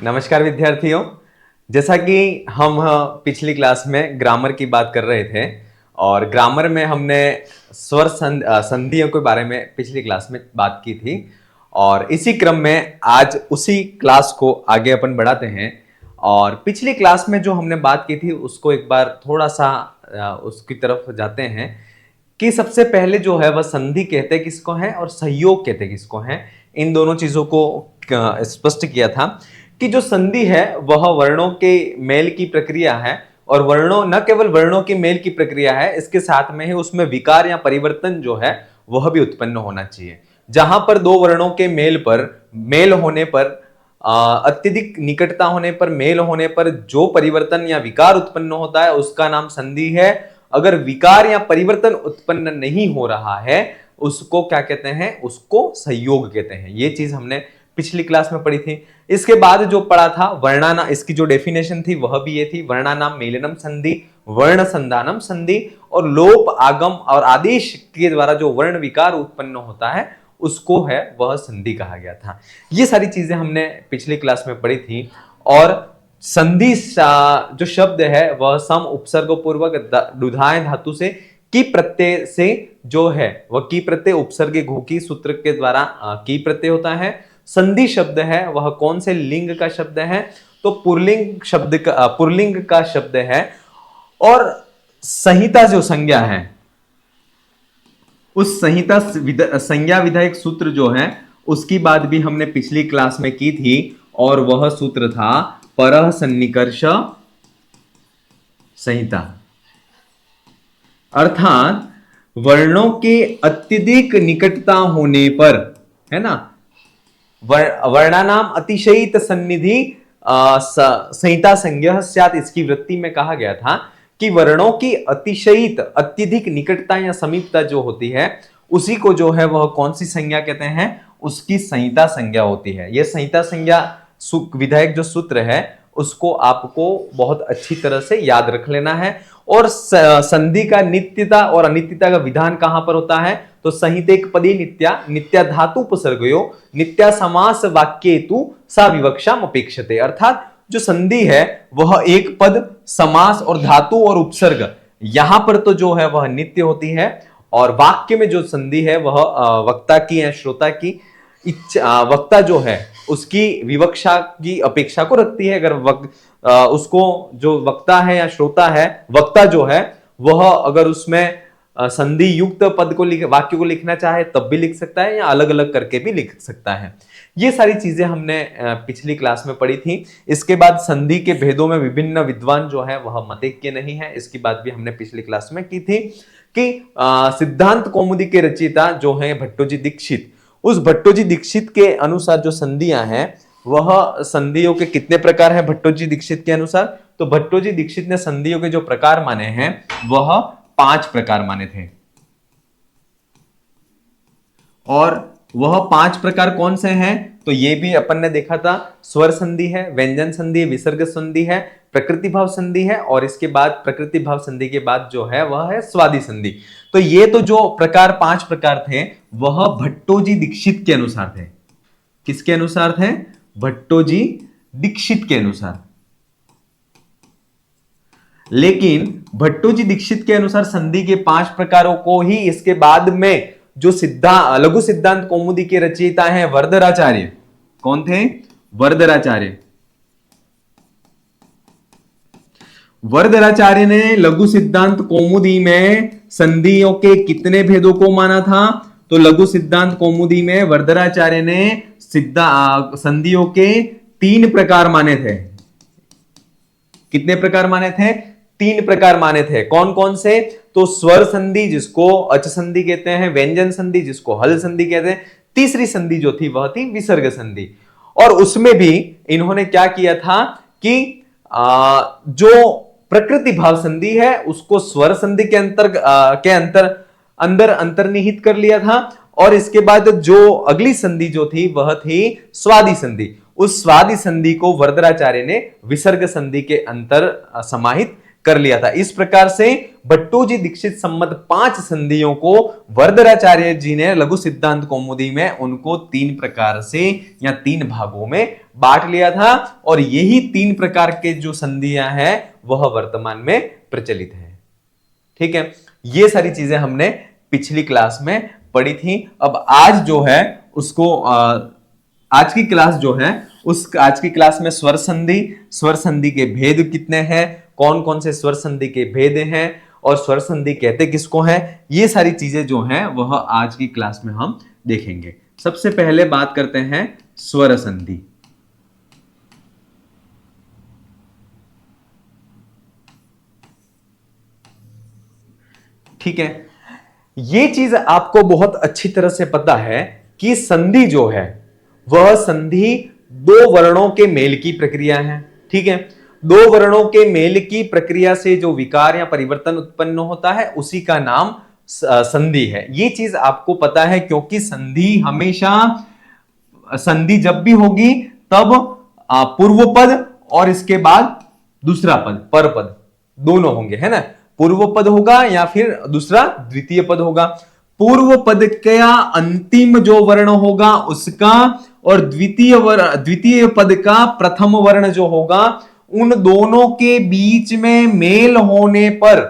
नमस्कार विद्यार्थियों। जैसा कि हम पिछली क्लास में ग्रामर की बात कर रहे थे और ग्रामर में हमने स्वर संधियों के बारे में पिछली क्लास में बात की थी और इसी क्रम में आज उसी क्लास को आगे अपन बढ़ाते हैं। और पिछली क्लास में जो हमने बात की थी उसको एक बार थोड़ा सा उसकी तरफ जाते हैं कि सबसे पहले जो है वह संधि कहते किसको है और सहयोग कहते किसको है। इन दोनों चीजों को स्पष्ट किया था कि जो संधि है वह वर्णों के मेल की प्रक्रिया है और वर्णों न केवल वर्णों की मेल की प्रक्रिया है, इसके साथ में ही उसमें विकार या परिवर्तन जो है वह भी उत्पन्न होना चाहिए। जहां पर दो वर्णों के मेल होने पर अत्यधिक निकटता होने पर मेल होने पर जो परिवर्तन या विकार उत्पन्न होता है उसका नाम संधि है। अगर विकार या परिवर्तन उत्पन्न नहीं हो रहा है उसको क्या कहते हैं, उसको संयोग कहते हैं। ये चीज हमने पिछली क्लास में पढ़ी थी। इसके बाद जो पढ़ा था वर्णाना, इसकी जो डेफिनेशन थी वह भी ये थी, वर्णानाम मेलनम संधि, वर्ण संधानम संधि और लोप आगम और आदेश के द्वारा जो वर्ण विकार उत्पन्न होता है उसको है वह संधि कहा गया था। ये सारी चीजें हमने पिछली क्लास में पढ़ी थी। और संधि जो शब्द है वह सम उपसर्ग पूर्वक दुधाय धातु से की प्रत्यय से जो है वह की प्रत्यय उपसर्ग घु की सूत्र के द्वारा की प्रत्यय होता है। संधि शब्द है वह कौन से लिंग का शब्द है, तो पुल्लिंग का शब्द है। और संहिता जो संज्ञा है उस संहिता संज्ञा विधायक सूत्र जो है उसकी बात भी हमने पिछली क्लास में की थी और वह सूत्र था परः सन्निकर्ष संहिता। अर्थात वर्णों के अत्यधिक निकटता होने पर, है ना, वर्णानाम अतिशयित सन्निधि संहिता संज्ञा स्यात्, इसकी वृत्ति में कहा गया था कि वर्णों की अतिशयित अत्यधिक निकटता या समीपता जो होती है उसी को जो है वह कौन सी संज्ञा कहते हैं, उसकी संहिता संज्ञा होती है। यह संहिता संज्ञा विधायक जो सूत्र है उसको आपको बहुत अच्छी तरह से याद रख लेना है। और संधि का नित्यता और अनित्यता का विधान कहां पर होता है, तो संहितेक पदी नित्या धातु उपसर्गयो नित्या समास वाक्येतु सा विवक्षाम अपेक्षते। अर्थात जो संधि है वह एक पद, समास और धातु और उपसर्ग यहां पर तो जो है वह नित्य होती है और वाक्य में जो संधि है वह वक्ता की या श्रोता की वक्ता जो है उसकी विवक्षा की अपेक्षा को रखती है। अगर उसको जो वक्ता है या श्रोता है, वक्ता जो है वह अगर उसमें संधि युक्त पद को वाक्य को लिखना चाहे तब भी लिख सकता है या अलग अलग करके भी लिख सकता है। ये सारी चीजें हमने पिछली क्लास में पढ़ी थी। इसके बाद संधि के भेदों में विभिन्न विद्वान जो है वह मतैक्य नहीं है, इसकी बात भी हमने पिछली क्लास में की थी कि सिद्धांत कौमुदी के रचयिता जो है भट्टोजी दीक्षित, उस भट्टोजी दीक्षित के अनुसार जो संधियां हैं वह संधियों के कितने प्रकार हैं भट्टोजी दीक्षित के अनुसार, तो भट्टोजी दीक्षित ने संधियों के जो प्रकार माने हैं वह 5 प्रकार माने थे। और वह 5 प्रकार कौन से हैं, तो ये भी अपन ने देखा था, स्वर संधि है, व्यंजन संधि है, विसर्ग संधि है, प्रकृति भाव संधि है और इसके बाद प्रकृति भाव संधि के बाद जो है वह है स्वादि संधि। तो ये तो जो प्रकार 5 प्रकार थे वह भट्टोजी दीक्षित के अनुसार थे। किसके अनुसार थे, भट्टोजी दीक्षित के अनुसार। लेकिन भट्टोजी दीक्षित के अनुसार संधि के 5 प्रकारों को ही इसके बाद में जो लघु सिद्धांत कौमुदी के रचयिता हैं वरदराचार्य, कौन थे, वरदराचार्य। वरदराचार्य ने लघु सिद्धांत कौमुदी में संधियों के कितने भेदों को माना था, तो लघु सिद्धांत कौमुदी में वरदराचार्य ने संधियों के 3 प्रकार माने थे। कितने प्रकार माने थे, 3 प्रकार माने थे। कौन कौन से, तो स्वर संधि जिसको अच संधि कहते हैं, व्यंजन संधि जिसको हल संधि कहते हैं, तीसरी संधि जो थी वह थी विसर्ग संधि। और उसमें भी इन्होंने क्या किया था कि जो प्रकृति भाव संधि है उसको स्वर संधि के अंदर अंतर्निहित कर लिया था और इसके बाद जो अगली संधि जो थी वह थी स्वादि संधि। उस स्वादि संधि को वरदराचार्य ने विसर्ग संधि के अंतर समाहित कर लिया था। इस प्रकार से भट्टोजी दीक्षित संबंध 5 संधियों को वरदराचार्य जी ने लघु सिद्धांत कौमुदी में उनको 3 प्रकार से या 3 भागों में बांट लिया था, और यही 3 प्रकार के जो संधियां हैं वह वर्तमान में प्रचलित है। ठीक है, ये सारी चीजें हमने पिछली क्लास में पढ़ी थी। अब आज जो है उसको आज की क्लास जो है आज की क्लास में स्वर संधि के भेद कितने हैं, कौन कौन से स्वर संधि के भेद हैं, और स्वर संधि कहते किसको हैं, ये सारी चीजें जो हैं वह आज की क्लास में हम देखेंगे। सबसे पहले बात करते हैं स्वर संधि। ठीक है, ये चीज आपको बहुत अच्छी तरह से पता है कि संधि जो है वह संधि 2 वर्णों के मेल की प्रक्रिया है। ठीक है, 2 वर्णों के मेल की प्रक्रिया से जो विकार या परिवर्तन उत्पन्न होता है उसी का नाम संधि है। ये चीज आपको पता है क्योंकि संधि जब भी होगी तब पूर्व पद और इसके बाद दूसरा पद, पर पद दोनों होंगे, है ना। पूर्व पद होगा या फिर दूसरा द्वितीय पद होगा। पूर्व पद का अंतिम जो वर्ण होगा उसका और द्वितीय पद का प्रथम वर्ण जो होगा, उन दोनों के बीच में मेल होने पर,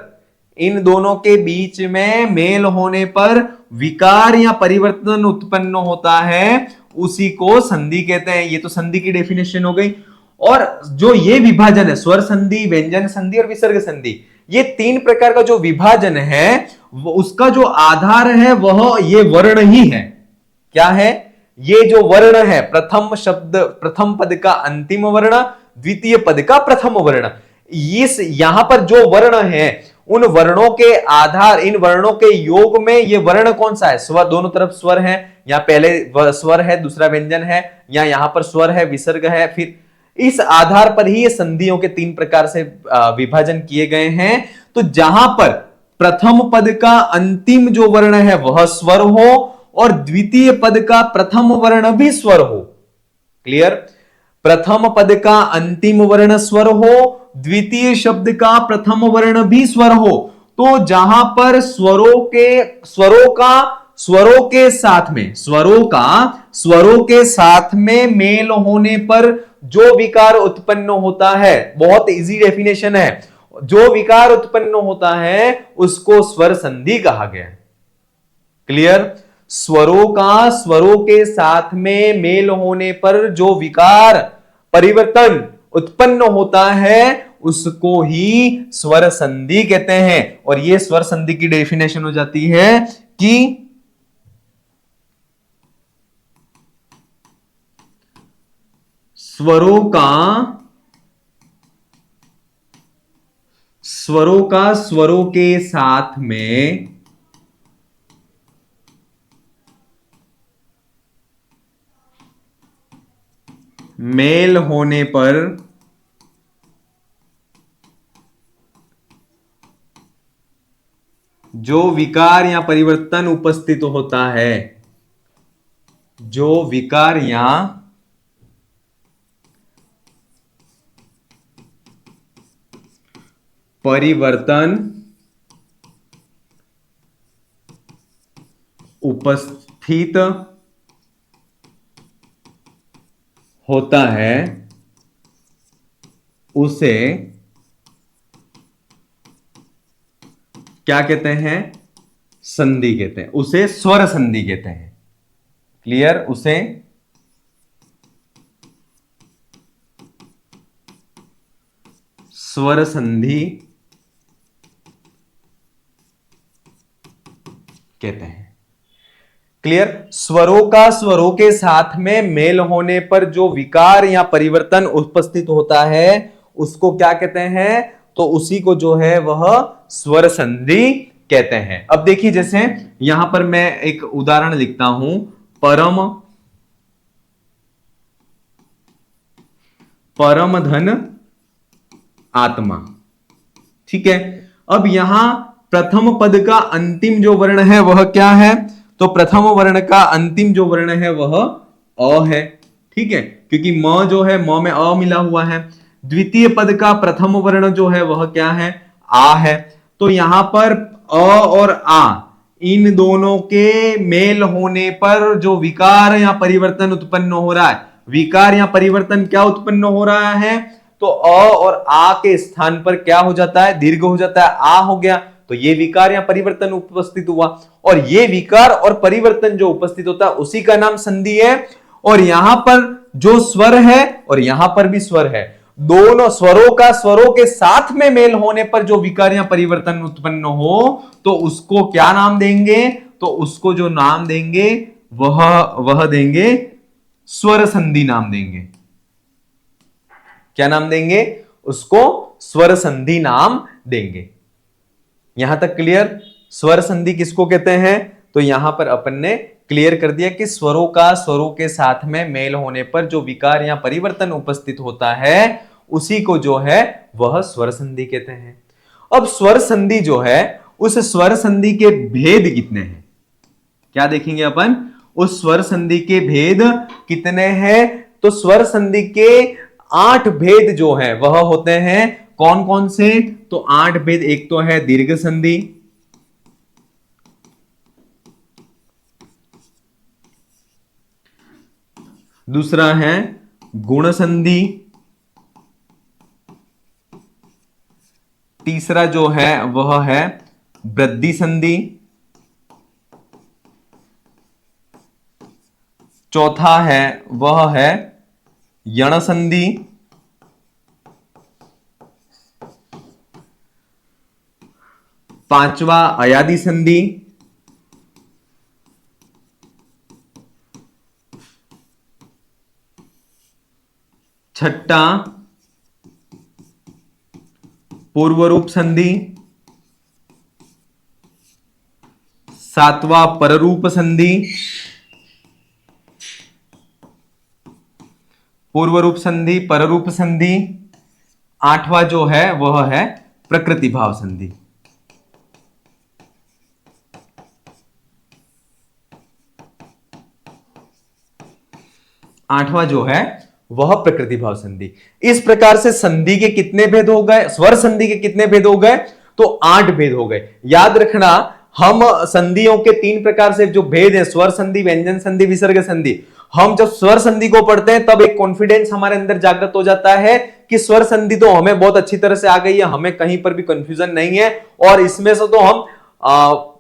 इन दोनों के बीच में मेल होने पर विकार या परिवर्तन उत्पन्न होता है, उसी को संधि कहते हैं। ये तो संधि की डेफिनेशन हो गई। और जो ये विभाजन है, स्वर संधि, व्यंजन संधि और विसर्ग संधि, ये 3 प्रकार का जो विभाजन है उसका जो आधार है वह ये वर्ण ही है। क्या है? ये जो वर्ण है, प्रथम पद का अंतिम वर्ण, द्वितीय पद का प्रथम वर्ण, इस यहां पर जो वर्ण है उन वर्णों के आधार, इन वर्णों के योग में ये वर्ण कौन सा है? स्वर, दोनों तरफ स्वर है, या पहले स्वर है दूसरा व्यंजन है, या यहां पर स्वर है विसर्ग है, फिर इस आधार पर ही ये संधियों के 3 प्रकार से विभाजन किए गए हैं। तो जहां पर प्रथम पद का अंतिम जो वर्ण है वह स्वर हो और द्वितीय पद का प्रथम वर्ण भी स्वर हो। क्लियर? प्रथम पद का अंतिम वर्ण स्वर हो, द्वितीय शब्द का प्रथम वर्ण भी स्वर हो, तो जहां पर स्वरों के साथ में मेल होने पर जो विकार उत्पन्न होता है, बहुत इजी डेफिनेशन है, जो विकार उत्पन्न होता है उसको स्वर संधि कहा गया। क्लियर? स्वरों के साथ में मेल होने पर जो विकार परिवर्तन उत्पन्न होता है उसको ही स्वर संधि कहते हैं। और यह स्वर संधि की डेफिनेशन हो जाती है कि स्वरों का स्वरों के साथ में मेल होने पर जो विकार या परिवर्तन उपस्थित होता है, जो विकार या परिवर्तन उपस्थित होता है उसे क्या कहते हैं? संधि कहते हैं, उसे स्वर संधि कहते हैं। क्लियर? उसे स्वर संधि कहते हैं। क्लियर? स्वरों के साथ में मेल होने पर जो विकार या परिवर्तन उपस्थित होता है उसको क्या कहते हैं? तो उसी को जो है वह स्वर संधि कहते हैं। अब देखिए, जैसे यहां पर मैं एक उदाहरण लिखता हूं, परम धन आत्मा। ठीक है, अब यहां प्रथम पद का अंतिम जो वर्ण है वह क्या है? तो प्रथम वर्ण का अंतिम जो वर्ण है वह अ है। ठीक है, क्योंकि म जो है, म में अ मिला हुआ है। द्वितीय पद का प्रथम वर्ण जो है वह क्या है, आ है। तो यहां पर अ और आ इन दोनों के मेल होने पर जो विकार या परिवर्तन उत्पन्न हो रहा है, विकार या परिवर्तन क्या उत्पन्न हो रहा है, तो अ और आ के स्थान पर क्या हो जाता है, दीर्घ हो जाता है, आ हो गया। तो ये विकार या परिवर्तन उपस्थित हुआ, और ये विकार और परिवर्तन जो उपस्थित होता है उसी का नाम संधि है। और यहां पर जो स्वर है और यहां पर भी स्वर है, दोनों स्वरों का स्वरों के साथ में मेल होने पर जो विकार या परिवर्तन उत्पन्न हो तो उसको क्या नाम देंगे, तो उसको जो नाम देंगे वह देंगे स्वर संधि नाम देंगे। क्या नाम देंगे, उसको स्वर संधि नाम देंगे। यहां तक क्लियर? स्वर संधि किसको कहते हैं, तो यहां पर अपन ने क्लियर कर दिया कि स्वरों का स्वरों के साथ में मेल होने पर जो विकार या परिवर्तन उपस्थित होता है उसी को जो है वह स्वर संधि कहते हैं। अब स्वर संधि जो है उस स्वर संधि के भेद कितने हैं, क्या देखेंगे अपन, उस स्वर संधि के भेद कितने हैं, तो स्वर संधि के 8 भेद जो है वह होते हैं। कौन कौन से, तो 8 भेद। एक तो है दीर्घ संधि, दूसरा है गुण संधि, तीसरा जो है वह है वृद्धि संधि, चौथा है वह है यण संधि, पांचवा अयादि संधि, छठा पूर्वरूप संधि, सातवां पररूप संधि, पूर्वरूप संधि, पररूप संधि, आठवां जो है वह है प्रकृति भाव संधि। आठवां जो है वह प्रकृति भाव संधि। इस प्रकार से संधि के कितने भेद हो गए, स्वर संधि के कितने भेद हो गए, तो 8 भेद हो गए। याद रखना, हम संधियों के 3 प्रकार से जो भेद है, स्वर संधि, व्यंजन संधि, विसर्ग संधि, हम जब स्वर संधि को पढ़ते हैं तब एक कॉन्फिडेंस हमारे अंदर जागृत हो जाता है कि स्वर संधि तो हमें बहुत अच्छी तरह से आ गई है, हमें कहीं पर भी कंफ्यूजन नहीं है और इसमें से तो हम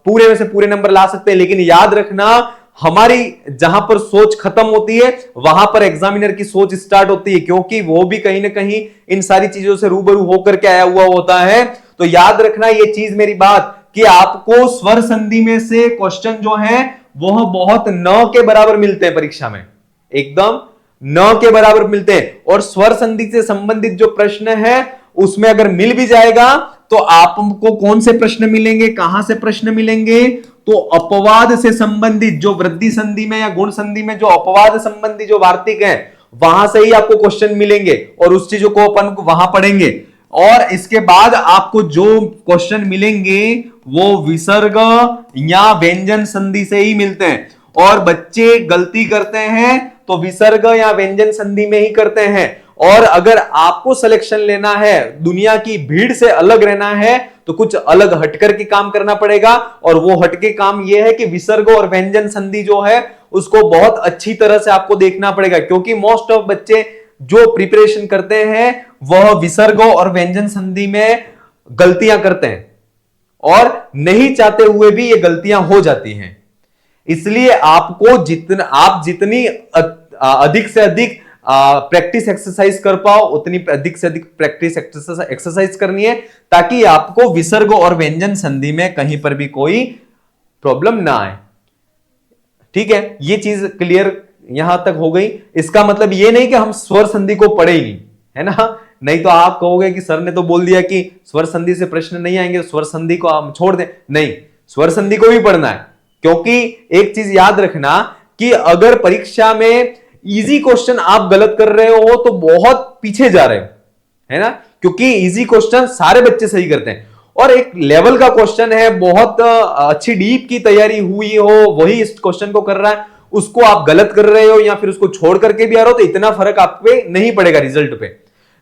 पूरे में से पूरे नंबर ला सकते हैं। लेकिन याद रखना, हमारी जहां पर सोच खत्म होती है वहां पर एग्जामिनर की सोच स्टार्ट होती है, क्योंकि वो भी कहीं ना कहीं इन सारी चीजों से रूबरू होकर के आया हुआ होता है। तो याद रखना ये चीज, मेरी बात, कि आपको स्वर संधि में से क्वेश्चन जो है वह बहुत न के बराबर मिलते हैं परीक्षा में, एकदम न के बराबर मिलते हैं। और स्वर संधि से संबंधित जो प्रश्न है उसमें अगर मिल भी जाएगा तो आपको कौन से प्रश्न मिलेंगे, कहां से प्रश्न मिलेंगे, तो अपवाद से संबंधित, जो वृद्धि संधि में या गुण संधि में जो अपवाद संबंधी जो वार्तिक है वहां से ही आपको क्वेश्चन मिलेंगे और उस चीजों को अपन वहां पढ़ेंगे। और इसके बाद आपको जो क्वेश्चन मिलेंगे वो विसर्ग या व्यंजन संधि से ही मिलते हैं। और बच्चे गलती करते हैं तो विसर्ग या व्यंजन संधि में ही करते हैं। और अगर आपको सिलेक्शन लेना है, दुनिया की भीड़ से अलग रहना है, तो कुछ अलग हटकर के काम करना पड़ेगा। और वो हटके काम यह है कि विसर्ग और व्यंजन संधि जो है उसको बहुत अच्छी तरह से आपको देखना पड़ेगा, क्योंकि मोस्ट ऑफ बच्चे जो प्रिपरेशन करते हैं वह विसर्ग और व्यंजन संधि में गलतियां करते हैं और नहीं चाहते हुए भी ये गलतियां हो जाती हैं। इसलिए आपको जितनी अधिक से अधिक प्रैक्टिस एक्सरसाइज कर पाओ उतनी अधिक से अधिक प्रैक्टिस एक्सरसाइज करनी है, ताकि आपको विसर्ग और व्यंजन संधि में कहीं पर भी कोई प्रॉब्लम ना आए। ठीक है, ये चीज क्लियर यहां तक हो गई। इसका मतलब ये नहीं कि हम स्वर संधि को पढ़े ही नहीं, है ना, नहीं तो आप कहोगे कि सर ने तो बोल दिया कि स्वर संधि से प्रश्न नहीं आएंगे, स्वर संधि को हम छोड़ दें। नहीं, स्वर संधि को भी पढ़ना है, क्योंकि एक चीज याद रखना कि अगर परीक्षा में इजी क्वेश्चन आप गलत कर रहे हो तो बहुत पीछे जा रहे हो, है ना, क्योंकि इजी क्वेश्चन सारे बच्चे सही करते हैं और एक लेवल का क्वेश्चन है, बहुत अच्छी डीप की तैयारी हुई हो वही इस क्वेश्चन को कर रहा है, उसको आप गलत कर रहे हो या फिर उसको छोड़ करके भी आ रहे हो तो इतना फर्क आप पे नहीं पड़ेगा रिजल्ट पे।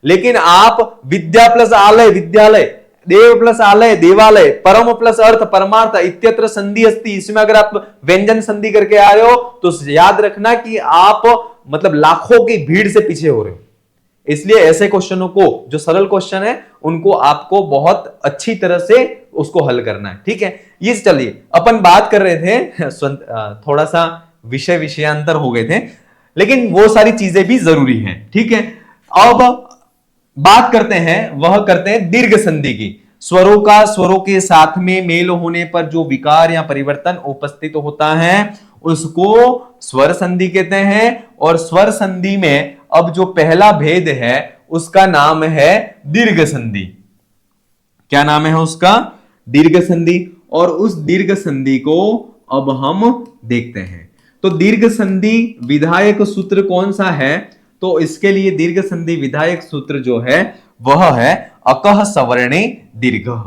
लेकिन आप विद्या प्लस आलय विद्यालय, देव प्लस आलय देवालय, परम प्लस अर्थ परमार्थ इत्यत्र संधि अस्ति, इसमें अगर आप व्यंजन संधि करके आ रहे हो तो याद रखना कि आप मतलब लाखों की भीड़ से पीछे हो रहे हो। इसलिए ऐसे क्वेश्चनों को, जो सरल क्वेश्चन है, उनको आपको बहुत अच्छी तरह से उसको हल करना है। ठीक है, ये चलिए अपन बात कर रहे थे, थोड़ा सा विषयांतर हो गए थे, लेकिन वो सारी चीजें भी जरूरी हैं। ठीक है, अब बात करते हैं दीर्घ संधि की। स्वरों का स्वरों के साथ में मेल होने पर जो विकार या परिवर्तन उपस्थित होता है उसको स्वर संधि कहते हैं। और स्वर संधि में अब जो पहला भेद है उसका नाम है दीर्घ संधि। क्या नाम है उसका? दीर्घ संधि। और उस दीर्घ संधि को अब हम देखते हैं। तो दीर्घ संधि विधायक सूत्र कौन सा है? तो इसके लिए दीर्घ संधि विधायक सूत्र जो है वह है अकः सवर्णे दीर्घः।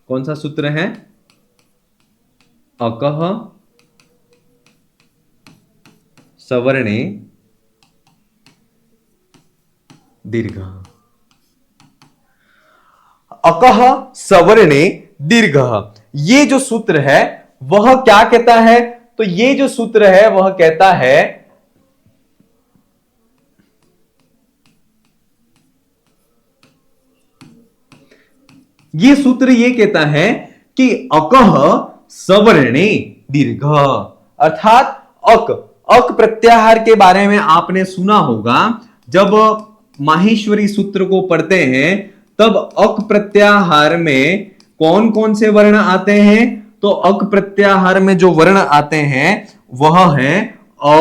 कौन सा सूत्र है? अकः सवर्णे दीर्घः। अकः सवर्णे दीर्घः, ये जो सूत्र है वह क्या कहता है? तो ये जो सूत्र है वह कहता है ये सूत्र ये कहता है कि अकः सवर्णे दीर्घ, अर्थात अक प्रत्याहार के बारे में आपने सुना होगा। जब माहेश्वरी सूत्र को पढ़ते हैं तब अक प्रत्याहार में कौन कौन से वर्ण आते हैं? तो अक प्रत्याहार में जो वर्ण आते हैं वह है अ,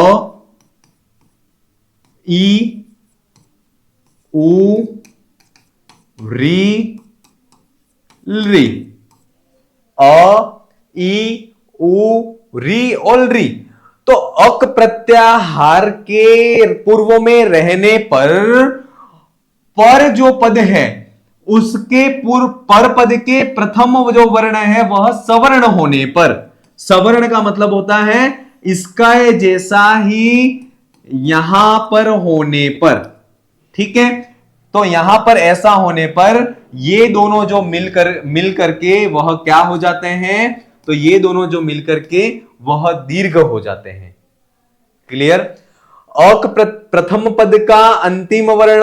ई, उ, री, री। अ, ई, उ, री और री। तो अक प्रत्याहार के पूर्व में रहने पर जो पद है उसके पूर्व पर पद के प्रथम जो वर्ण है वह सवर्ण होने पर, सवर्ण का मतलब होता है इसका जैसा ही यहां पर होने पर। ठीक है, तो यहां पर ऐसा होने पर ये दोनों जो मिलकर के वह क्या हो जाते हैं? तो ये दोनों जो मिलकर के वह दीर्घ हो जाते हैं। क्लियर? अक प्रथम पद का अंतिम वर्ण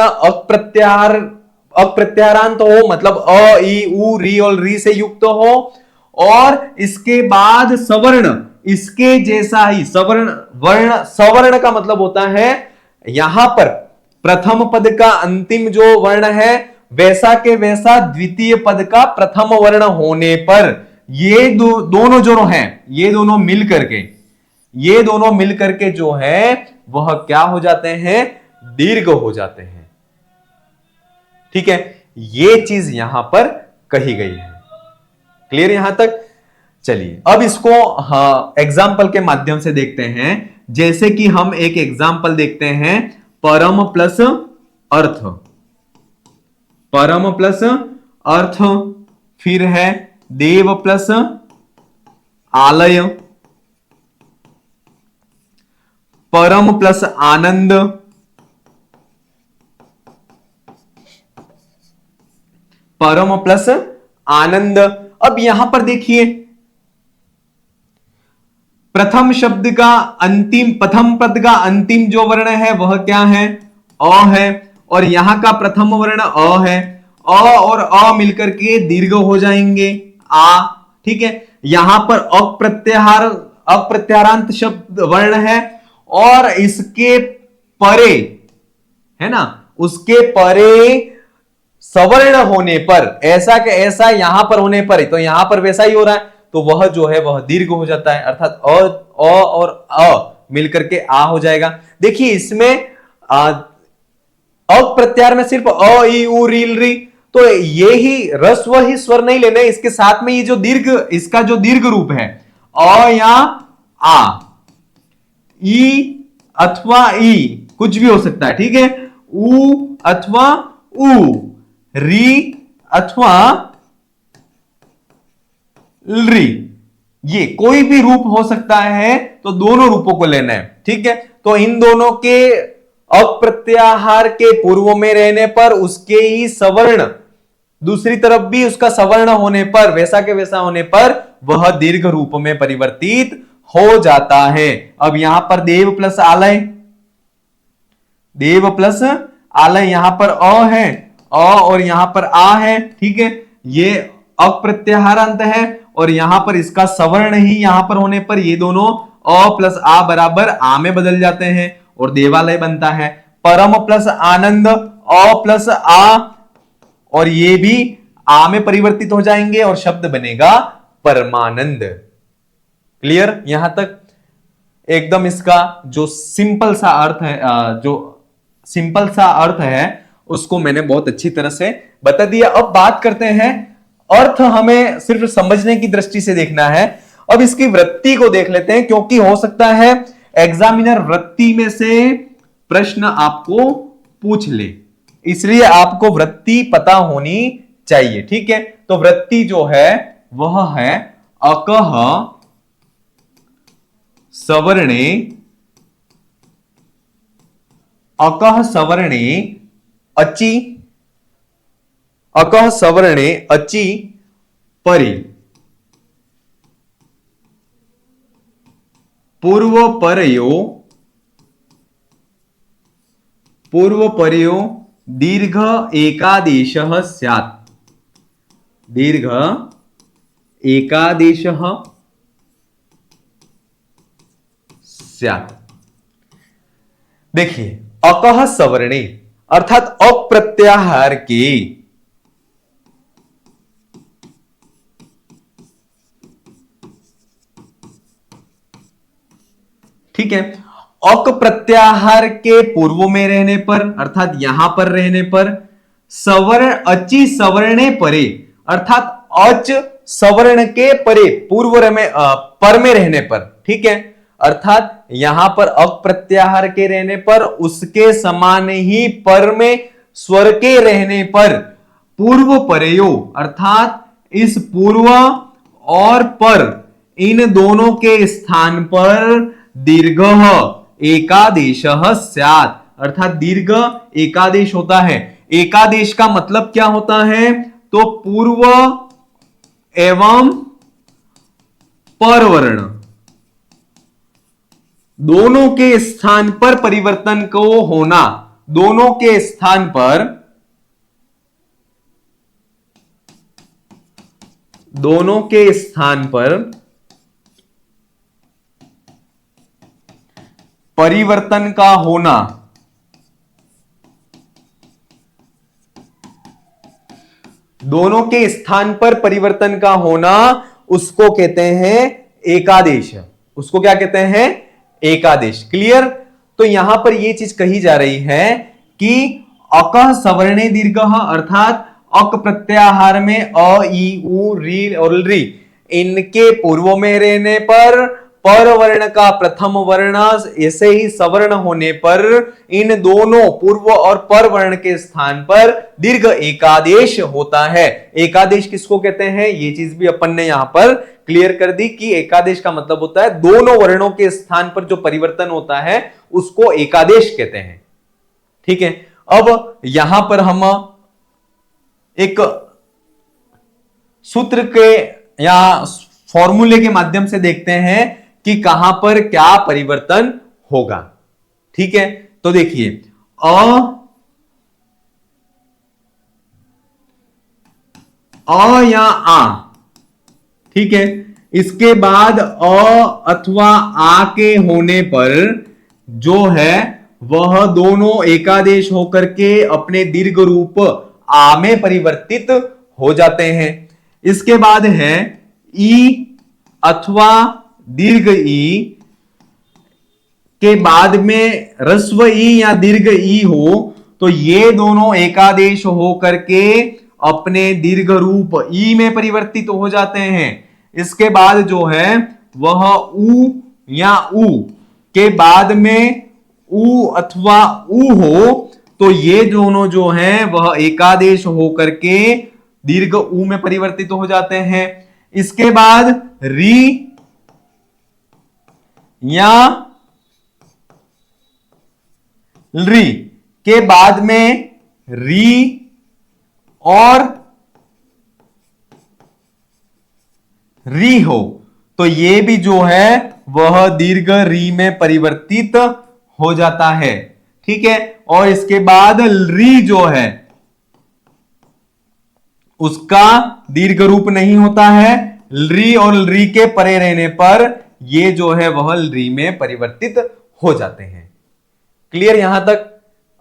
अप्रत्याहारांत हो, मतलब अ, ई, उ, री और री से युक्त हो, और इसके बाद सवर्ण इसके जैसा ही सवर्ण का मतलब होता है यहां पर प्रथम पद का अंतिम जो वर्ण है वैसा के वैसा द्वितीय पद का प्रथम वर्ण होने पर ये दोनों जो है ये दोनों मिल करके जो है वह क्या हो जाते हैं? दीर्घ हो जाते हैं। ठीक है, ये चीज यहां पर कही गई है। क्लियर यहां तक? चलिए अब इसको एग्जाम्पल के माध्यम से देखते हैं। जैसे कि हम एक एग्जाम्पल देखते हैं, परम प्लस अर्थ, परम प्लस अर्थ, फिर है देव प्लस आलय, परम प्लस आनंद, परम प्लस आनंद। अब यहां पर देखिए प्रथम पद का अंतिम जो वर्ण है वह क्या है? अ है, और यहां का प्रथम वर्ण अ है। अ और अ मिलकर के दीर्घ हो जाएंगे आ। ठीक है, यहां पर अप्रत्याहारांत शब्द वर्ण है, और इसके परे है ना, उसके परे सवर्ण होने पर, ऐसा के ऐसा यहां पर होने पर, तो यहां पर वैसा ही हो रहा है, तो वह जो है वह दीर्घ हो जाता है, अर्थात अ और अ मिलकर के आ हो जाएगा। देखिए इसमें अप्रत्याहार में सिर्फ अ, ई, उ, री, री, तो ये ही रस्व ही स्वर नहीं लेने, इसके साथ में ये जो दीर्घ, इसका जो दीर्घ रूप है अ या आ, ई अथवा ई कुछ भी हो सकता है। ठीक है, उ अथवा उ, री अथवा री, ये कोई भी रूप हो सकता है, तो दोनों रूपों को लेना है। ठीक है, तो इन दोनों के अप्रत्याहार के पूर्व में रहने पर उसके ही सवर्ण, दूसरी तरफ भी उसका सवर्ण होने पर, वैसा के वैसा होने पर वह दीर्घ रूप में परिवर्तित हो जाता है। अब यहां पर देव प्लस आलय, देव प्लस आलय, यहां पर अ है, अ और यहां पर आ है, ठीक है। ये अप्रत्याहारांत है और यहां पर इसका सवर्ण ही यहां पर होने पर ये दोनों अ प्लस आ बराबर आ में बदल जाते हैं और देवालय बनता है। परम प्लस आनंद, अ प्लस आ, और ये भी आ में परिवर्तित हो जाएंगे और शब्द बनेगा परमानंद। क्लियर यहां तक? एकदम इसका जो सिंपल सा अर्थ है, जो सिंपल सा अर्थ है उसको मैंने बहुत अच्छी तरह से बता दिया। अब बात करते हैं, अर्थ हमें सिर्फ समझने की दृष्टि से देखना है। अब इसकी वृत्ति को देख लेते हैं, क्योंकि हो सकता है एग्जामिनर वृत्ति में से प्रश्न आपको पूछ ले, इसलिए आपको वृत्ति पता होनी चाहिए, ठीक है। तो वृत्ति जो है वह है अकह सवर्णे, अकह सवर्णे अचि, अकह सवर्णे अचि परि, पूर्वपरयो, पूर्वपरयो दीर्घ एकादेशः स्यात्, दीर्घ एकादेशः स्यात्। देखिए अकह सवर्णे अर्थात अप्रत्याहार के, ठीक है, अक प्रत्याहार के पूर्व में रहने पर अर्थात यहां पर रहने पर, सवर्ण अचि सवर्णे परे अर्थात अच सवर्ण के परे पूर्व में पर में रहने पर, ठीक है, अर्थात यहां पर अक प्रत्याहार के रहने पर उसके समान ही पर में स्वर के रहने पर, पूर्व परयो अर्थात इस पूर्व और पर इन दोनों के स्थान पर दीर्घ एकादेश स्यात् अर्थात दीर्घ एकादेश होता है। एकादेश का मतलब क्या होता है? तो पूर्व एवं परवर्ण दोनों के स्थान पर परिवर्तन को होना, दोनों के स्थान पर, दोनों के स्थान पर परिवर्तन का होना, दोनों के स्थान पर परिवर्तन का होना उसको कहते हैं एकादेश। उसको क्या कहते हैं? एकादेश। क्लियर? तो यहां पर यह चीज कही जा रही है कि अकह सवर्णे दीर्घ अर्थात अक प्रत्याहार में अ ई उ री और री इनके पूर्व में रहने पर वर्ण का प्रथम वर्ण ऐसे ही सवर्ण होने पर इन दोनों पूर्व और पर वर्ण के स्थान पर दीर्घ एकादेश होता है। एकादेश किसको कहते हैं? ये चीज भी अपन ने यहां पर क्लियर कर दी कि एकादेश का मतलब होता है दोनों वर्णों के स्थान पर जो परिवर्तन होता है उसको एकादेश कहते हैं। ठीक है, अब यहां पर हम एक सूत्र के या फॉर्मूले के माध्यम से देखते हैं कि कहां पर क्या परिवर्तन होगा। ठीक है, तो देखिए अ या आ, ठीक है, इसके बाद अ अथवा आ के होने पर जो है वह दोनों एकादेश होकर के अपने दीर्घ रूप आ में परिवर्तित हो जाते हैं। इसके बाद है ई अथवा दीर्घ ई के बाद में रस्व ई या दीर्घ ई हो तो ये दोनों एकादेश हो करके अपने दीर्घ रूप ई में परिवर्तित हो जाते हैं। इसके बाद जो है वह उ या उ के बाद में उ अथवा उ हो तो ये दोनों जो हैं वह एकादेश हो करके दीर्घ उ में परिवर्तित हो जाते हैं। इसके बाद री या री के बाद में री और री हो तो ये भी जो है वह दीर्घ री में परिवर्तित हो जाता है। ठीक है, और इसके बाद री जो है उसका दीर्घ रूप नहीं होता है, री और री के परे रहने पर ये जो है वह री में परिवर्तित हो जाते हैं। क्लियर यहां तक?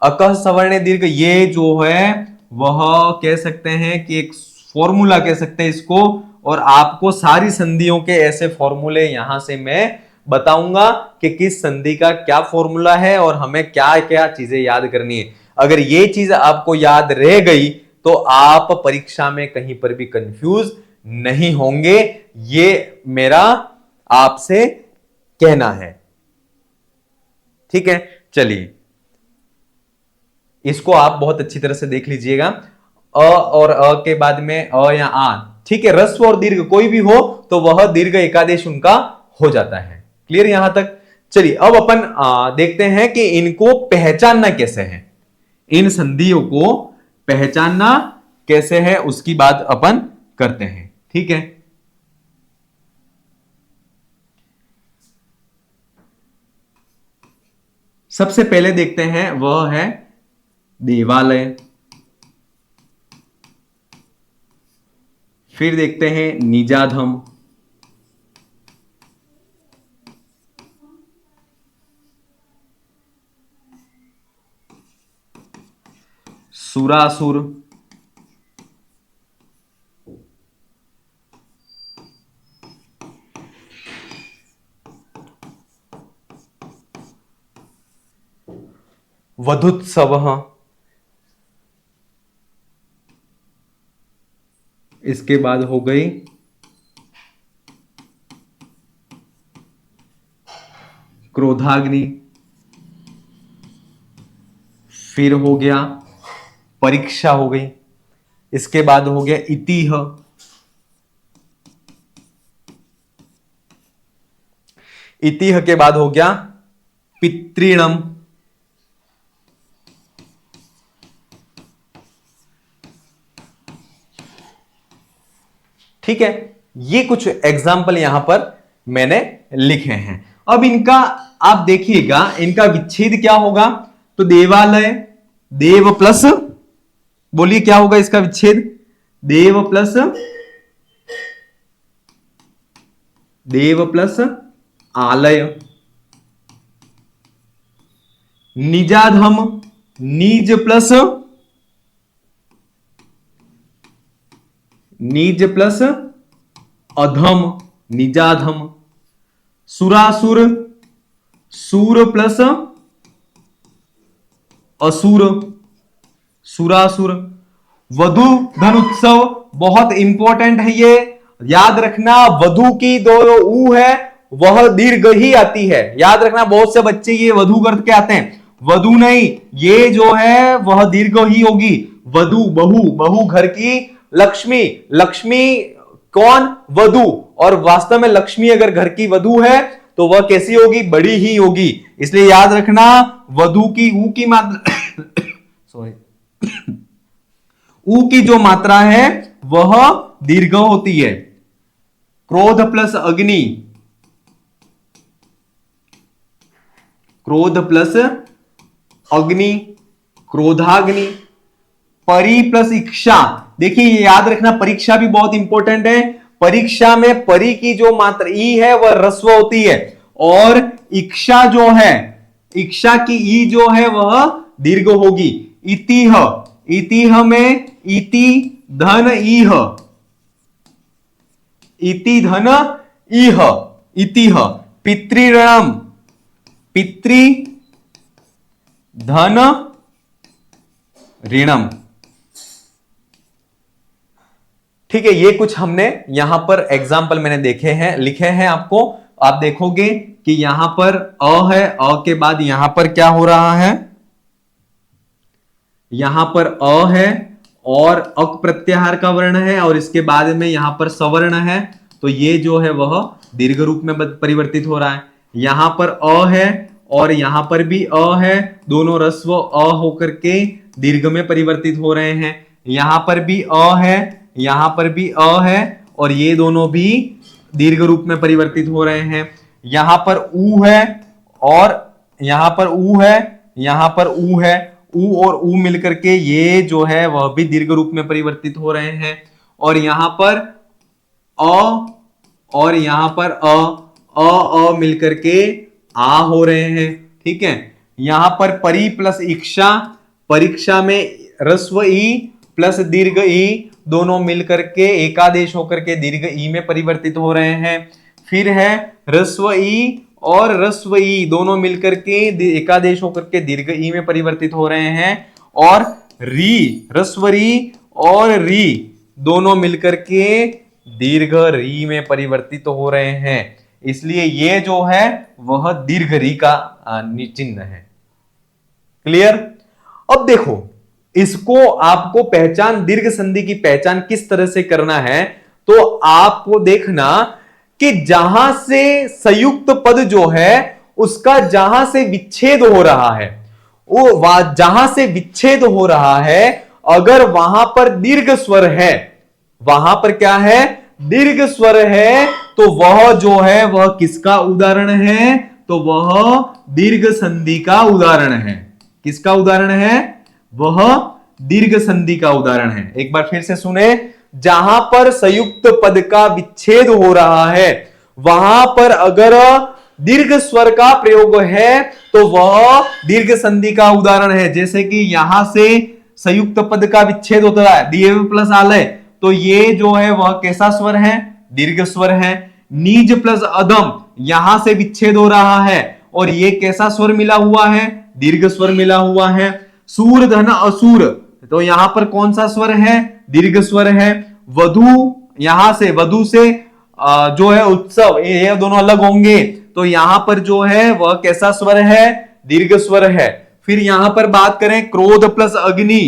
अकह सवर्ण दीर्घ ये जो है वह कह सकते हैं कि एक फॉर्मूला कह सकते हैं इसको, और आपको सारी संधियों के ऐसे फॉर्मूले यहां से मैं बताऊंगा कि किस संधि का क्या फॉर्मूला है और हमें क्या क्या चीजें याद करनी है। अगर ये चीज आपको याद रह गई तो आप परीक्षा में कहीं पर भी कंफ्यूज नहीं होंगे, ये मेरा आपसे कहना है। ठीक है, चलिए इसको आप बहुत अच्छी तरह से देख लीजिएगा। अ और अ के बाद में अ या आ, ठीक है, ह्रस्व और दीर्घ कोई भी हो तो वह दीर्घ एकादेश उनका हो जाता है। क्लियर यहां तक? चलिए अब अपन देखते हैं कि इनको पहचानना कैसे है, इन संधियों को पहचानना कैसे है उसकी बात अपन करते हैं। ठीक है, सबसे पहले देखते हैं वह है देवालय, फिर देखते हैं निजाधम, सुरासुर, वधुत्सव, इसके बाद हो गई क्रोधाग्नि, फिर हो गया परीक्षा हो गई, इसके बाद हो गया इतिह, इतिह के बाद हो गया पितृणम, ठीक है। ये कुछ एग्जाम्पल यहां पर मैंने लिखे हैं। अब इनका आप देखिएगा इनका विच्छेद क्या होगा, तो देवालय देव प्लस, बोलिए क्या होगा इसका विच्छेद, देव प्लस आलय, निजाधम नीज प्लस अधम निजाधम, सुरासुर सूर प्लस असुर सुरासुर, वधु धनुत्सव बहुत इंपॉर्टेंट है, ये याद रखना। वधु की दो ऊ है वह दीर्घ ही आती है, याद रखना। बहुत से बच्चे ये वधु करके आते हैं, वधु नहीं, ये जो है वह दीर्घ ही होगी। वधु बहु, बहु घर की लक्ष्मी, लक्ष्मी कौन, वधु, और वास्तव में लक्ष्मी अगर घर की वधु है तो वह कैसी होगी, बड़ी ही होगी। इसलिए याद रखना वधु की ऊ की मात्रा सॉरी ऊ की जो मात्रा है वह दीर्घ होती है। क्रोध प्लस अग्नि, क्रोध प्लस अग्नि क्रोधाग्नि, परी प्लस इक्षा। देखिए याद रखना परीक्षा भी बहुत इंपॉर्टेंट है, परीक्षा में परी की जो मात्रा ई है वह ह्रस्व होती है, और इक्षा जो है, इक्षा की ई जो है वह दीर्घ होगी। इतिह, इतिह में इति धन इह, इति धन इह इतिह। पितृणम, पितृ धन ऋणम, ठीक है। ये कुछ हमने यहां पर एग्जाम्पल मैंने देखे हैं, लिखे हैं आपको। आप देखोगे कि यहां पर अ है, अ के बाद यहां पर क्या हो रहा है, यहां पर अ है और अक प्रत्याहार का वर्ण है, और इसके बाद में यहां पर सवर्ण है, तो ये जो है वह दीर्घ रूप में परिवर्तित हो रहा है। यहां पर अ है और यहां पर भी अ है, दोनों ह्रस्व अ होकर के दीर्घ में परिवर्तित हो रहे हैं। यहां पर भी अ है, यहां पर भी अ है, और ये दोनों भी दीर्घ रूप में परिवर्तित हो रहे हैं। यहां पर ऊ है, और यहां पर ऊ है, यहां पर ऊ है, ऊ और ऊ मिलकर के ये जो है वह भी दीर्घ रूप में परिवर्तित हो रहे हैं। और यहां पर अ, और यहां पर अ मिलकर के आ हो रहे हैं। ठीक है, यहां पर परी प्लस इक्षा, परीक्षा में ह्रस्व ई प्लस दीर्घ ई दोनों मिलकर के एकादेश होकर के दीर्घ ई में परिवर्तित हो रहे हैं। फिर है ह्रस्व ई और ह्रस्व ई दोनों मिलकर के एकादेश होकर के दीर्घ ई में परिवर्तित हो रहे हैं। और री, ह्रस्व री और री दोनों मिलकर के दीर्घ री में परिवर्तित हो रहे हैं। इसलिए ये जो है वह दीर्घ री का चिन्ह है। क्लियर? अब देखो, इसको आपको पहचान, दीर्घ संधि की पहचान किस तरह से करना है, तो आपको देखना कि जहां से संयुक्त पद जो है उसका जहां से विच्छेद हो रहा है, वो जहां से विच्छेद हो रहा है, अगर वहां पर दीर्घ स्वर है, वहां पर क्या है, दीर्घ स्वर है, तो वह जो है वह किसका उदाहरण है, तो वह दीर्घ संधि का उदाहरण है। किसका उदाहरण है? वह दीर्घ संधि का उदाहरण है। एक बार फिर से सुने, जहां पर संयुक्त पद का विच्छेद हो रहा है, वहां पर अगर दीर्घ स्वर का प्रयोग है तो वह दीर्घ संधि का उदाहरण है। जैसे कि यहां से संयुक्त पद का विच्छेद होता है, दीर्घ प्लस आलय, तो ये जो है वह कैसा स्वर है? दीर्घ स्वर है। नीज प्लस अधम, यहां से विच्छेद हो रहा है और ये कैसा स्वर मिला हुआ है? दीर्घ स्वर मिला हुआ है। सूर धन असुर, तो यहां पर कौन सा स्वर है? दीर्घ स्वर है। वधु, यहां से वधु से जो है उत्सव, ये दोनों अलग होंगे, तो यहां पर जो है वह कैसा स्वर है? दीर्घ स्वर है। फिर यहां पर बात करें क्रोध प्लस अग्नि,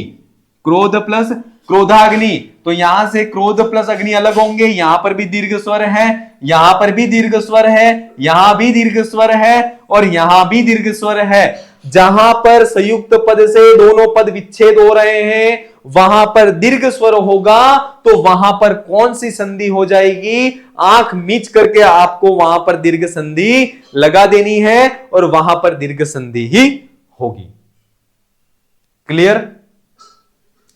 क्रोध प्लस क्रोधाग्नि, तो यहां से क्रोध प्लस अग्नि अलग होंगे, यहां पर भी दीर्घ स्वर है, यहां पर भी दीर्घ स्वर है, यहां भी दीर्घ स्वर है, और यहां भी दीर्घ स्वर है। जहां पर संयुक्त पद से दोनों पद विच्छेद हो रहे हैं, वहां पर दीर्घ स्वर होगा, तो वहां पर कौन सी संधि हो जाएगी? आंख मीच करके आपको वहां पर दीर्घ संधि लगा देनी है और वहां पर दीर्घ संधि ही होगी। क्लियर?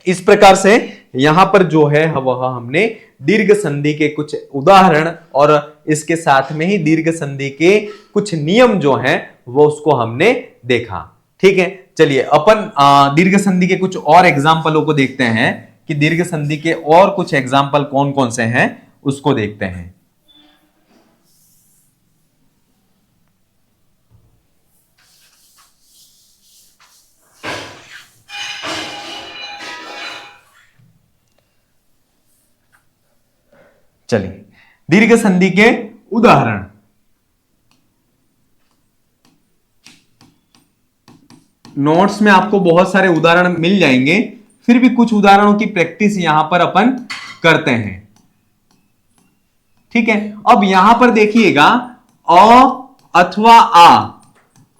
इस प्रकार से यहां पर जो है वह हमने दीर्घ संधि के कुछ उदाहरण और इसके साथ में ही दीर्घ संधि के कुछ नियम जो हैं वो उसको हमने देखा। ठीक है, चलिए अपन दीर्घ संधि के कुछ और एग्जाम्पलों को देखते हैं कि दीर्घ संधि के और कुछ एग्जाम्पल कौन कौन से हैं उसको देखते हैं। चलिए, दीर्घ संधि के उदाहरण। नोट्स में आपको बहुत सारे उदाहरण मिल जाएंगे, फिर भी कुछ उदाहरणों की प्रैक्टिस यहां पर अपन करते हैं। ठीक है, अब यहां पर देखिएगा, अ अथवा आ,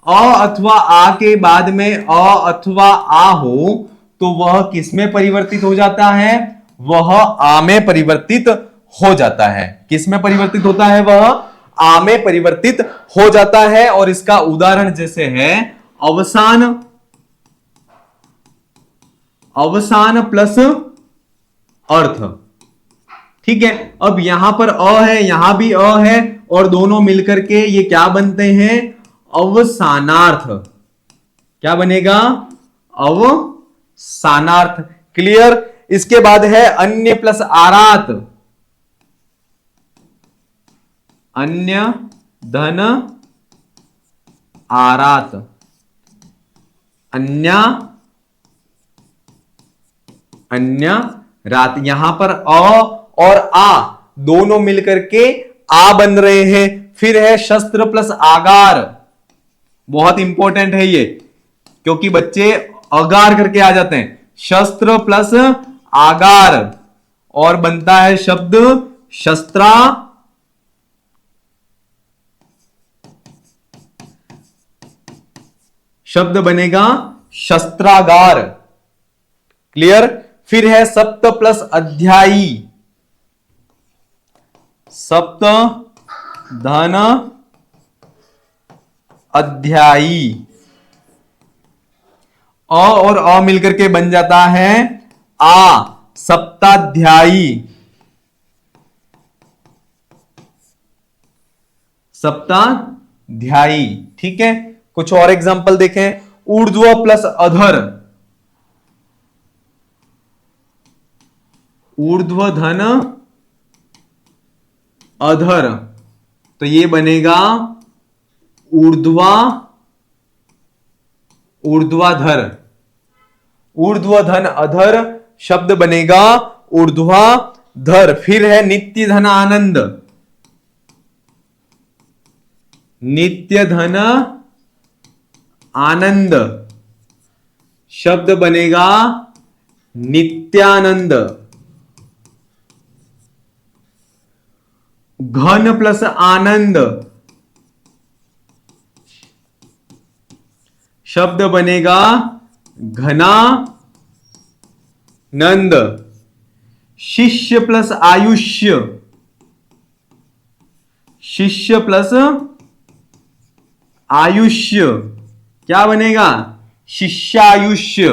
अ अथवा आ के बाद में अ अथवा आ हो तो वह किस में परिवर्तित हो जाता है? वह आ में परिवर्तित हो जाता है। किस में परिवर्तित होता है? वह आ में परिवर्तित हो जाता है। और इसका उदाहरण जैसे है अवसान, अवसान प्लस अर्थ। ठीक है, अब यहां पर अ है, यहां भी अ है, और दोनों मिलकर के ये क्या बनते हैं? अवसानार्थ। क्या बनेगा? अवसानार्थ। क्लियर? इसके बाद है अन्य प्लस आरात, अन्य धन आरात, अन्य अन्य रात। यहां पर अ और आ दोनों मिलकर के आ बन रहे हैं। फिर है शस्त्र प्लस आगार, बहुत इंपॉर्टेंट है ये, क्योंकि बच्चे अगार करके आ जाते हैं। शस्त्र प्लस आगार और बनता है शब्द शस्त्रा, शब्द बनेगा शस्त्रागार। क्लियर। फिर है सप्त प्लस अध्यायी, सप्त धन अध्यायी। अ और अ मिलकर के बन जाता है आ, सप्ताध्यायी। सप्ताध्यायी। ठीक है, कुछ और एग्जांपल देखें। ऊर्ध्व प्लस अधर, ऊर्ध्वधन अधर, तो ये बनेगा ऊर्ध्वा ऊर्ध्वाधर। ऊर्ध्वधन अधर शब्द बनेगा ऊर्ध्वाधर। फिर है नित्य धन आनंद, नित्य धन आनंद शब्द बनेगा नित्यानंद। घन प्लस आनंद शब्द बनेगा घनानंद। शिष्य प्लस आयुष्य, शिष्य प्लस आयुष्य क्या बनेगा? शिष्यायुष्य।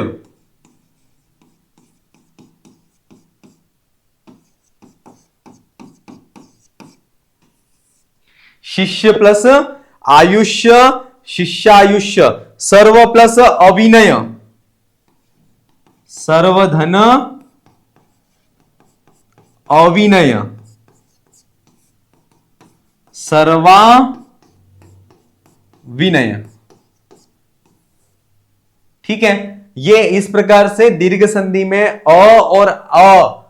शिष्य प्लस आयुष्य, शिष्यायुष्य। सर्व प्लस अविनय, सर्वधन अविनय, सर्वा विनय। ठीक है, ये इस प्रकार से दीर्घ संधि में अ और अ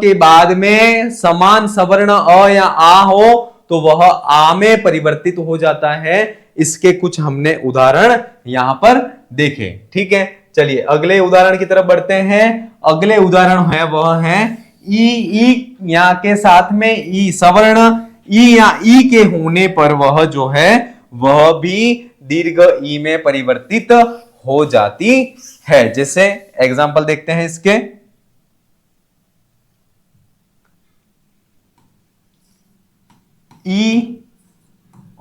के बाद में समान सवर्ण अ या आ हो तो वह आ में परिवर्तित हो जाता है। इसके कुछ हमने उदाहरण यहां पर देखे। ठीक है, चलिए अगले उदाहरण की तरफ बढ़ते हैं। अगले उदाहरण है वह है ई या के साथ में ई सवर्ण ई या ई के होने पर वह जो है वह भी दीर्घ ई में परिवर्तित हो जाती है। जैसे एग्जांपल देखते हैं इसके। ई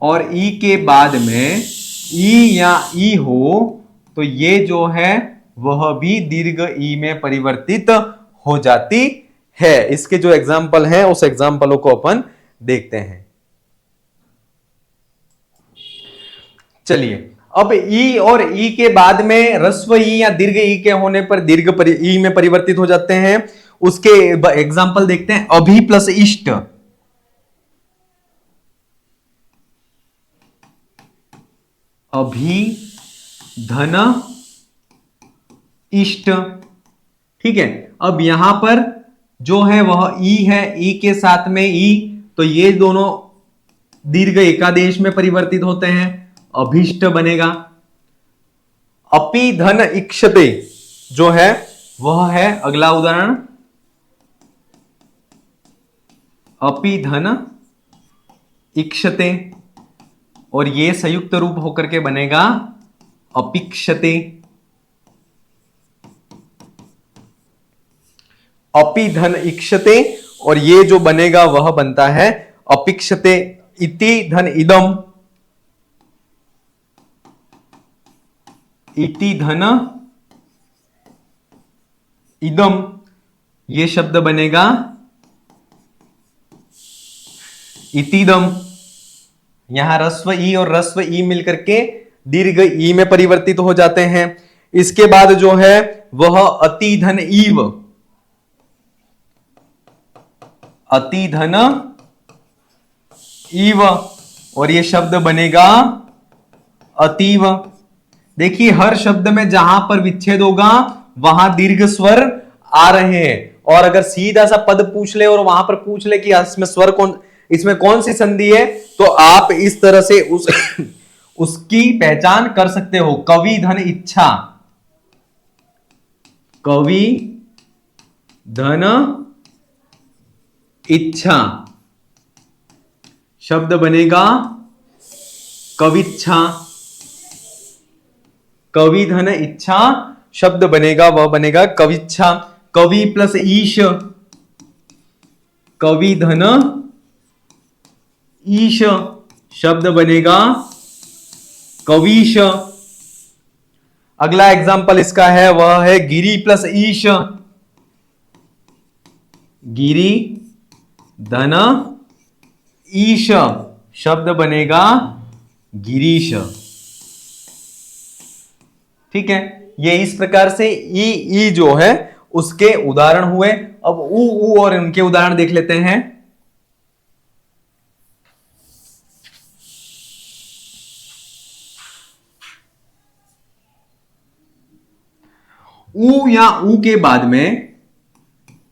और ई के बाद में ई या ई हो तो ये जो है वह भी दीर्घ ई में परिवर्तित हो जाती है। इसके जो एग्जाम्पल हैं उस एग्जाम्पलों को अपन देखते हैं। चलिए, अब ई और ई के बाद में ह्रस्व ई या दीर्घ ई के होने पर दीर्घ ई में परिवर्तित हो जाते हैं। उसके एग्जाम्पल देखते हैं। अभि प्लस इष्ट, अभि धन इष्ट। ठीक है, अब यहां पर जो है वह ई है, ई के साथ में ई, तो ये दोनों दीर्घ एकादेश में परिवर्तित होते हैं, अभिष्ट बनेगा। अपि धन इक्षते जो है वह है अगला उदाहरण, अपि धन इक्षते, और ये संयुक्त रूप होकर के बनेगा अपिक्षते। अपि धन इक्षते और ये जो बनेगा वह बनता है अपिक्षते। इति धन इदम, इति धन इदम, ये शब्द बनेगा इतिदम। यहां ह्रस्व ई और ह्रस्व ई मिलकर के दीर्घ ई में परिवर्तित हो जाते हैं। इसके बाद जो है वह अति धन ईव, अति धन ईव, और ये शब्द बनेगा अतीव। देखिए हर शब्द में जहां पर विच्छेद होगा वहां दीर्घ स्वर आ रहे हैं। और अगर सीधा सा पद पूछ ले और वहां पर पूछ ले कि इसमें स्वर कौन, इसमें कौन सी संधि है, तो आप इस तरह से उसकी पहचान कर सकते हो। कवि धन इच्छा, कवि धन इच्छा शब्द बनेगा कविच्छा। कवि धन इच्छा शब्द बनेगा, वह बनेगा कविच्छा। कवि प्लस ईश, कवि धन ईश शब्द बनेगा कवीश। अगला एग्जाम्पल इसका है वह है गिरी प्लस ईश, गिरी धन ईश शब्द बनेगा गिरीश। ठीक है, ये इस प्रकार से ई जो है उसके उदाहरण हुए। अब ऊ और उनके उदाहरण देख लेते हैं। ऊ या ऊ के बाद में,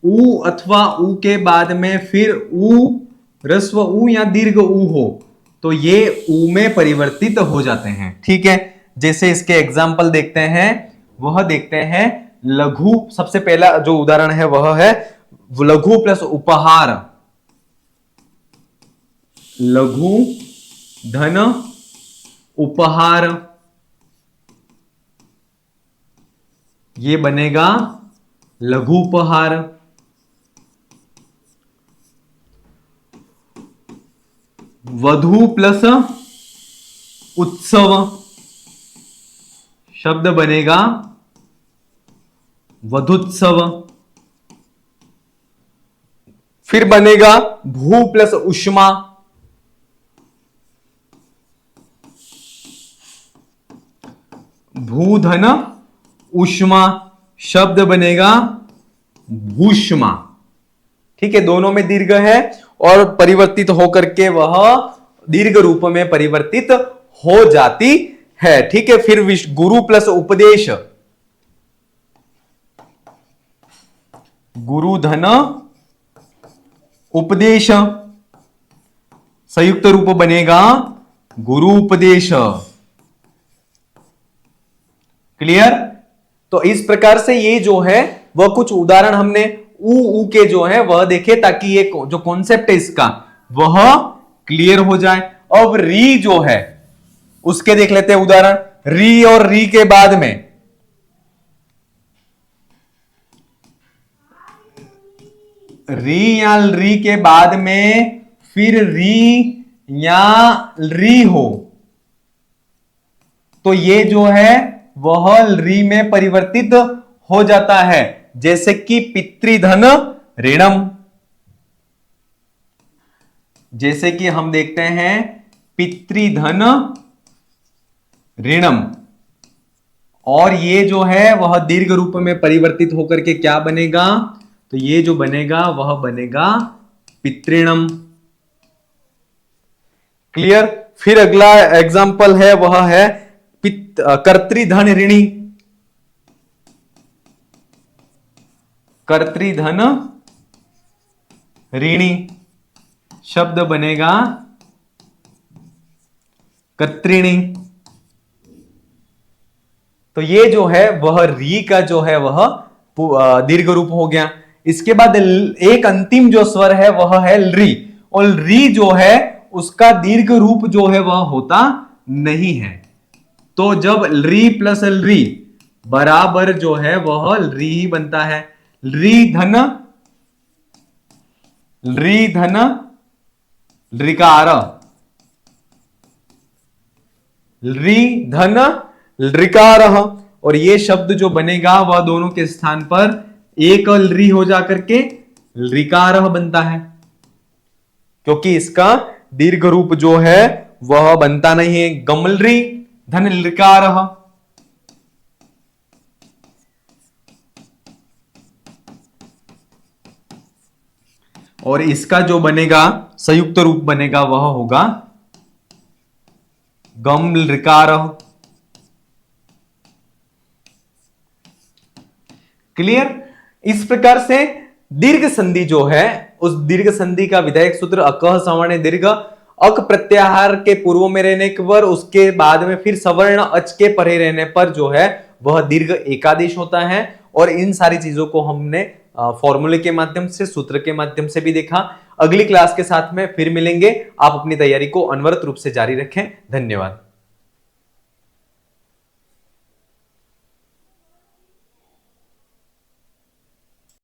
ऊ अथवा ऊ के बाद में फिर ऊ, ह्रस्व ऊ या दीर्घ ऊ हो तो ये ऊ में परिवर्तित हो जाते हैं। ठीक है, जैसे इसके एग्जाम्पल देखते हैं, वह देखते हैं लघु। सबसे पहला जो उदाहरण है वह है लघु प्लस उपहार, लघु धन उपहार, ये बनेगा लघु उपहार। वधु प्लस उत्सव शब्द बनेगा वधुत्सव। फिर बनेगा भू प्लस उष्मा, भूधन उष्मा शब्द बनेगा भूष्मा। ठीक है, दोनों में दीर्घ है और परिवर्तित होकर के वह दीर्घ रूप में परिवर्तित हो जाती है। ठीक है, फिर गुरु प्लस उपदेश, गुरु धन उपदेश संयुक्त रूप बनेगा गुरु उपदेश। क्लियर? तो इस प्रकार से ये जो है वह कुछ उदाहरण हमने ऊ के जो है वह देखे, ताकि ये जो कॉन्सेप्ट है इसका वह क्लियर हो जाए। अब री जो है उसके देख लेते हैं उदाहरण। री और री के बाद में, री या री के बाद में फिर री या री हो तो ये जो है वह री में परिवर्तित हो जाता है। जैसे कि पितृधन ऋणम, जैसे कि हम देखते हैं पितृधन ऋणम, और ये जो है वह दीर्घ रूप में परिवर्तित होकर के क्या बनेगा, तो ये जो बनेगा वह बनेगा पितृणम। क्लियर? फिर अगला एग्जाम्पल है वह है कर्तृधन ऋणी, कर्तृधन ऋणी शब्द बनेगा कर्तृणी। तो ये जो है वह री का जो है वह दीर्घ रूप हो गया। इसके बाद एक अंतिम जो स्वर है वह है री, और री जो है उसका दीर्घ रूप जो है वह होता नहीं है। तो जब री प्लस री बराबर जो है वह री ही बनता है। री धन ऋकार, री धन ऋकार, और ये शब्द जो बनेगा वह दोनों के स्थान पर एक री हो जाकर के ऋकार बनता है, क्योंकि इसका दीर्घ रूप जो है वह बनता नहीं है। गमलरी धन ऋकार, और इसका जो बनेगा संयुक्त रूप बनेगा वह होगा गम ऋकार। क्लियर? इस प्रकार से दीर्घ संधि जो है उस दीर्घ संधि का विधायक सूत्र अकह सवर्ण दीर्घ, अक प्रत्याहार के पूर्व में रहने पर, उसके बाद में फिर सवर्ण अच के परे रहने पर जो है वह दीर्घ एकादेश होता है। और इन सारी चीजों को हमने फॉर्मूले के माध्यम से, सूत्र के माध्यम से भी देखा। अगली क्लास के साथ में फिर मिलेंगे। आप अपनी तैयारी को अनवरत रूप से जारी रखें। धन्यवाद।